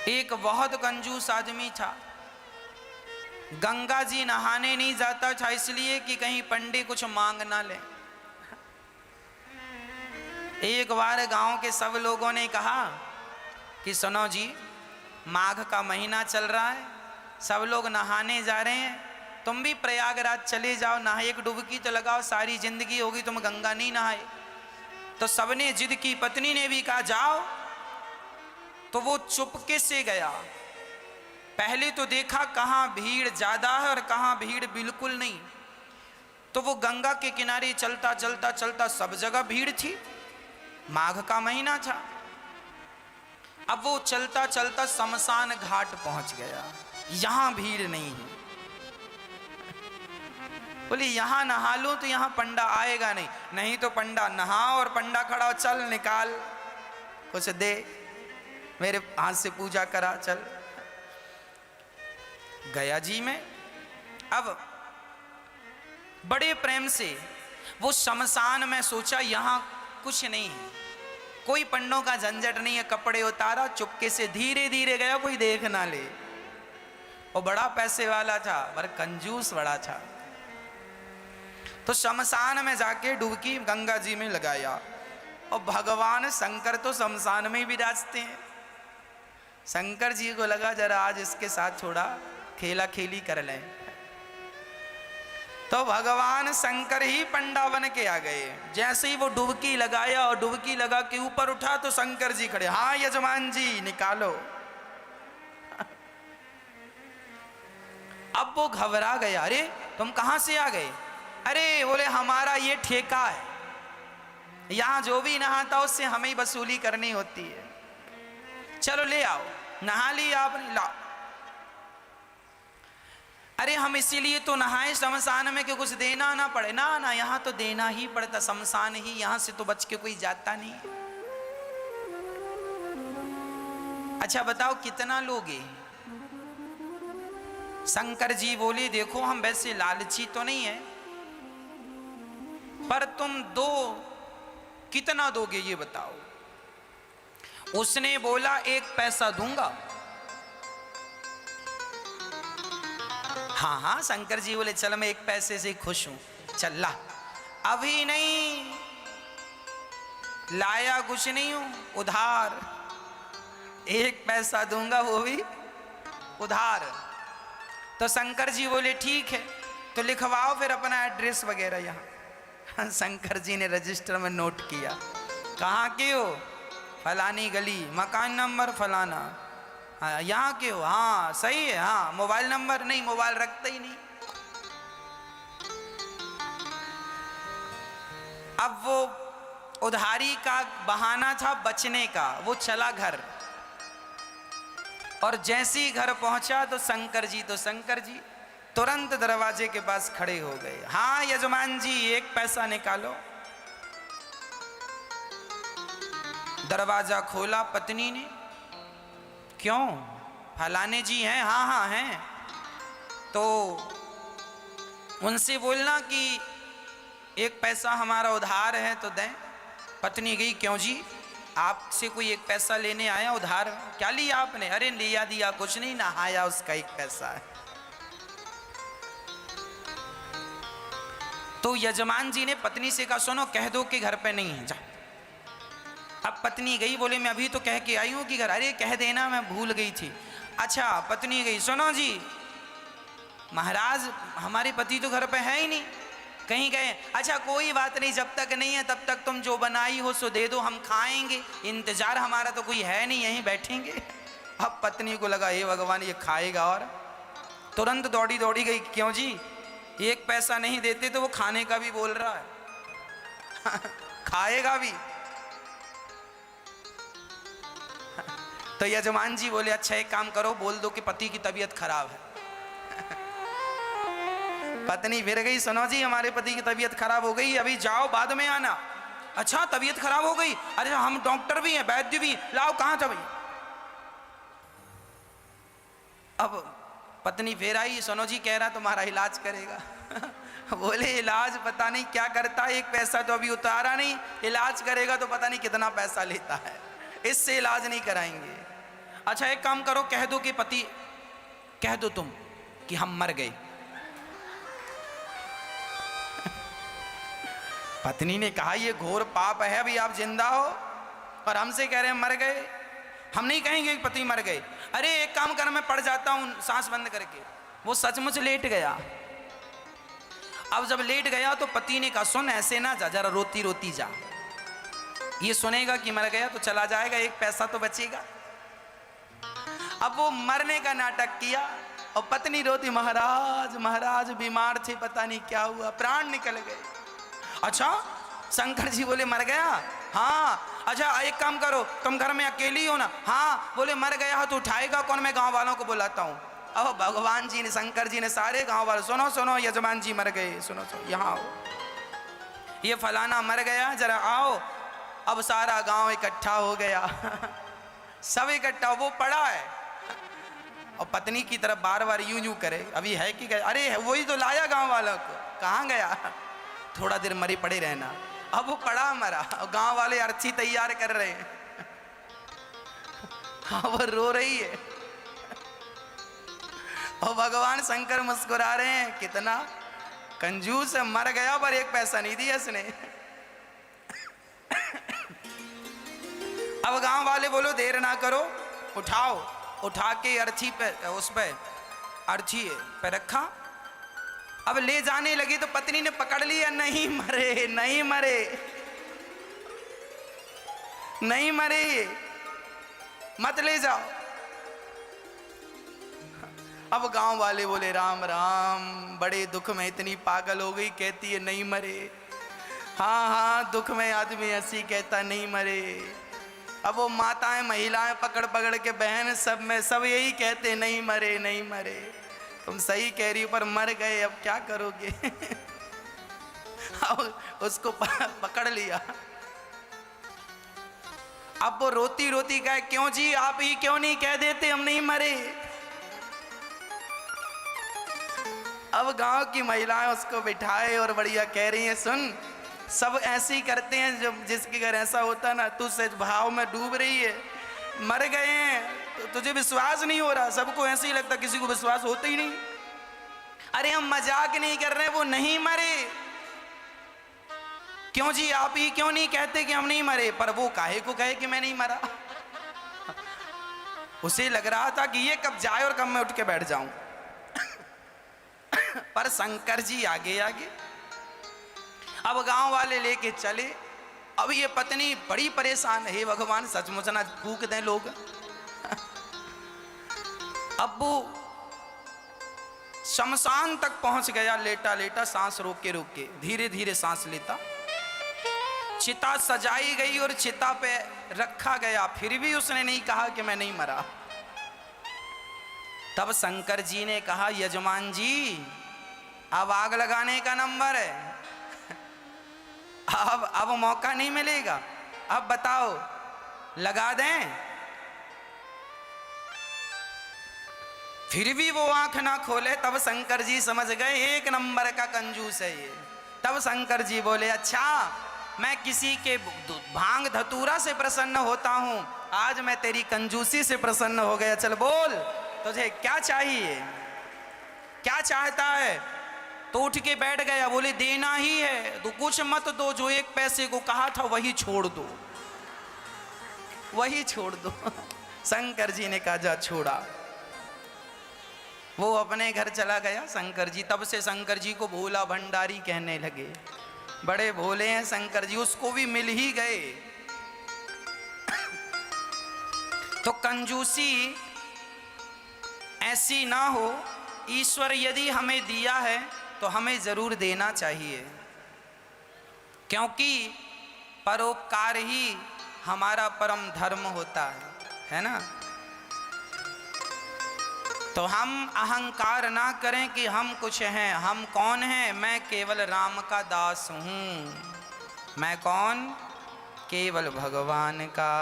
एक बहुत कंजूस आदमी था, गंगा जी नहाने नहीं जाता था इसलिए कि कहीं पंडित कुछ मांग ना ले। एक बार गांव के सब लोगों ने कहा कि सुनो जी, माघ का महीना चल रहा है, सब लोग नहाने जा रहे हैं, तुम भी प्रयागराज चले जाओ, नहाए एक डुबकी तो लगाओ, सारी जिंदगी होगी तुम गंगा नहीं नहाए। तो सबने जिद की, पत्नी ने भी कहा जाओ। तो वो चुपके से गया। पहले तो देखा कहाँ भीड़ ज्यादा है और कहाँ भीड़ बिल्कुल नहीं। तो वो गंगा के किनारे चलता चलता चलता सब जगह भीड़ थी, माघ का महीना था। अब वो चलता चलता शमशान घाट पहुंच गया, यहां भीड़ नहीं है। बोले यहां नहा लो तो यहां पंडा आएगा नहीं, नहीं तो पंडा नहा और पंडा खड़ा, चल निकाल कुछ दे, मेरे हाथ से पूजा करा, चल। गया जी में। अब बड़े प्रेम से वो शमशान में सोचा यहां कुछ नहीं है, कोई पंडों का झंझट नहीं है, कपड़े उतारा, चुपके से धीरे धीरे गया, कोई देख ना ले। वो बड़ा पैसे वाला था पर कंजूस बड़ा था। तो शमशान में जाके डुबकी गंगा जी में लगाया और भगवान शंकर तो शमशान में ही विराजते हैं। शंकर जी को लगा जरा आज इसके साथ थोड़ा खेला खेली कर लें। तो भगवान शंकर ही पंडा बन के आ गए। जैसे ही वो डुबकी लगाया और डुबकी लगा के ऊपर उठा तो शंकर जी खड़े, हाँ यजमान जी निकालो। अब वो घबरा गया, अरे तुम कहां से आ गए? अरे बोले हमारा ये ठेका है, यहां जो भी नहाता उससे हमें ही वसूली करनी होती है, चलो ले आओ। नहा लिया आपने, लाओ। अरे हम इसीलिए तो नहाए शमशान में कि कुछ देना ना पड़े। ना ना, यहां तो देना ही पड़ता, शमशान ही, यहां से तो बच के कोई जाता नहीं। अच्छा बताओ कितना लोगे? शंकर जी बोले देखो हम वैसे लालची तो नहीं है, पर तुम दो, कितना दोगे ये बताओ? उसने बोला 1 पैसा दूंगा। हाँ हाँ, शंकर जी बोले चल मैं 1 पैसे से खुश हूं, चल ला। अभी नहीं लाया, कुछ नहीं हूं, उधार 1 पैसा दूंगा, वो भी उधार। तो शंकर जी बोले ठीक है, तो लिखवाओ फिर अपना एड्रेस वगैरह यहाँ। शंकर जी ने रजिस्टर में नोट किया, कहाँ के हो? फलानी गली, मकान नंबर फलाना। हाँ यहाँ के हो? हाँ सही है। हाँ मोबाइल नंबर? नहीं, मोबाइल रखता ही नहीं। अब वो उधारी का बहाना था बचने का, वो चला घर। और जैसे ही घर पहुंचा तो शंकर जी तुरंत दरवाजे के पास खड़े हो गए। हाँ यजमान जी 1 पैसा निकालो। दरवाजा खोला पत्नी ने, क्यों? फलाने जी हैं? हाँ हाँ हैं। तो उनसे बोलना कि 1 पैसा हमारा उधार है तो दें। पत्नी गई, क्यों जी आपसे कोई 1 पैसा लेने आया उधार? क्या लिया आपने? अरे लिया दिया कुछ नहीं, नहाया उसका 1 पैसा है। तो यजमान जी ने पत्नी से कहा सुनो कह दो कि घर पे नहीं है, जा। अब पत्नी गई, बोले मैं अभी तो कह के आई हूं कि घर। अरे कह देना मैं भूल गई थी। अच्छा पत्नी गई, सुनो जी महाराज हमारे पति तो घर पे है ही नहीं, कहीं गए। अच्छा कोई बात नहीं, जब तक नहीं है तब तक तुम जो बनाई हो सो दे दो, हम खाएंगे, इंतजार हमारा तो कोई है नहीं, यहीं बैठेंगे। अब पत्नी को लगा हे भगवान ये खाएगा, और तुरंत दौड़ी दौड़ी गई, क्यों जी 1 पैसा नहीं देते तो वो खाने का भी बोल रहा है। खाएगा भी। तो यजमान जी बोले अच्छा एक काम करो, बोल दो कि पति की तबीयत खराब है। पत्नी फिर गई, सुनो जी हमारे पति की तबीयत खराब हो गई, अभी जाओ बाद में आना। अच्छा तबीयत खराब हो गई? अरे हम डॉक्टर भी हैं, वैद्य भी, लाओ कहाँ था भाई? अब पत्नी फिर आई, सुनो जी कह रहा तुम्हारा इलाज करेगा। बोले इलाज पता नहीं क्या करता है, 1 पैसा तो अभी उतारा नहीं, इलाज करेगा तो पता नहीं कितना पैसा लेता है, इससे इलाज नहीं कराएंगे। अच्छा एक काम करो, कह दो कि पति, कह दो तुम कि हम मर गए। पत्नी ने कहा ये घोर पाप है, अभी आप जिंदा हो और हमसे कह रहे हैं मर गए। हम नहीं कहेंगे कि पति मर गए। अरे एक काम कर, मैं पड़ जाता हूं सांस बंद करके। वो सचमुच लेट गया। अब जब लेट गया तो पति ने कहा सुन ऐसे ना जा, जरा रोती रोती जा। ये सुनेगा कि मर गया तो चला जाएगा, एक पैसा तो बचेगा। अब वो मरने का नाटक किया और पत्नी रोती, महाराज महाराज बीमार थे, पता नहीं क्या हुआ, प्राण निकल गए। अच्छा शंकर जी बोले मर गया? हाँ। अच्छा एक काम करो, तुम घर में अकेली हो ना? हाँ। बोले मर गया तो उठाएगा कौन? मैं गांव वालों को बुलाता हूँ। अब भगवान जी ने, शंकर जी ने सारे गांव वाले, सुनो सुनो यजमान जी मर गए, सुनो सुनो यहाँ आओ, ये फलाना मर गया, जरा आओ। अब सारा गांव इकट्ठा हो गया। सब इकट्ठा, वो पड़ा है और पत्नी की तरफ बार बार यूं यूं करे, अभी है कि गया? अरे वही तो लाया गांव वालों को, कहाँ गया? थोड़ा देर मरी पड़े रहना। अब वो पड़ा मरा और गांव वाले अर्थी तैयार कर रहे हैं। हाँ वो रो रही है और भगवान शंकर मुस्कुरा रहे हैं, कितना कंजूस है, मर गया पर एक पैसा नहीं दिया इसने। अब गांव वाले बोलो देर ना करो, उठाओ। उठा के अर्थी पे, उस पे अर्थी पे रखा। अब ले जाने लगी तो पत्नी ने पकड़ लिया, नहीं मरे नहीं मरे नहीं मरे, मत ले जाओ। अब गांव वाले बोले राम राम, बड़े दुख में इतनी पागल हो गई, कहती है नहीं मरे। हाँ हाँ दुख में आदमी ऐसी कहता नहीं मरे। अब वो माताएं महिलाएं पकड़ पकड़ के, बहन सब में सब यही कहते नहीं मरे नहीं मरे। तुम सही कह रही हो पर मर गए, अब क्या करोगे? अब उसको पकड़ लिया। अब वो रोती रोती कहे क्यों जी, आप ही क्यों नहीं कह देते हम नहीं मरे? अब गांव की महिलाएं उसको बिठाए और बढ़िया कह रही हैं सुन, सब ऐसे ही करते हैं, जब जिसके घर ऐसा होता ना, तू सच भाव में डूब रही है, मर गए हैं तो तुझे विश्वास नहीं हो रहा। सबको ऐसे ही लगता, किसी को विश्वास होता ही नहीं। अरे हम मजाक नहीं कर रहे, वो नहीं मरे। क्यों जी आप ही क्यों नहीं कहते कि हम नहीं मरे? पर वो काहे को कहे कि मैं नहीं मरा? उसे लग रहा था कि ये कब जाए और कब मैं उठ के बैठ जाऊं। पर शंकर जी आगे आगे। अब गांव वाले लेके चले। अब ये पत्नी बड़ी परेशान है, भगवान सचमुच ना फूक दें लोग। अब वो शमशान तक पहुंच गया, लेटा लेटा सांस रोक के धीरे धीरे सांस लेता। चिता सजाई गई और चिता पे रखा गया, फिर भी उसने नहीं कहा कि मैं नहीं मरा। तब शंकर जी ने कहा यजमान जी अब आग लगाने का नंबर है, अब मौका नहीं मिलेगा, अब बताओ लगा दें? फिर भी वो आंख ना खोले। तब शंकर जी समझ गए एक नंबर का कंजूस है ये। तब शंकर जी बोले अच्छा मैं किसी के भांग धतूरा से प्रसन्न होता हूं, आज मैं तेरी कंजूसी से प्रसन्न हो गया। चल बोल तुझे क्या चाहिए, क्या चाहता है? तो उठ के बैठ गया। बोले देना ही है तो कुछ मत दो, जो एक पैसे को कहा था वही छोड़ दो, वही छोड़ दो। शंकर जी ने कहा जा छोड़ा। वो अपने घर चला गया शंकर जी। तब से शंकर जी को भोला भंडारी कहने लगे, बड़े भोले हैं शंकर जी। उसको भी मिल ही गए। तो कंजूसी ऐसी ना हो। ईश्वर यदि हमें दिया है तो हमें जरूर देना चाहिए, क्योंकि परोपकार ही हमारा परम धर्म होता है ना। तो हम अहंकार ना करें कि हम कुछ हैं। हम कौन हैं? मैं केवल राम का दास हूँ। मैं कौन? केवल भगवान का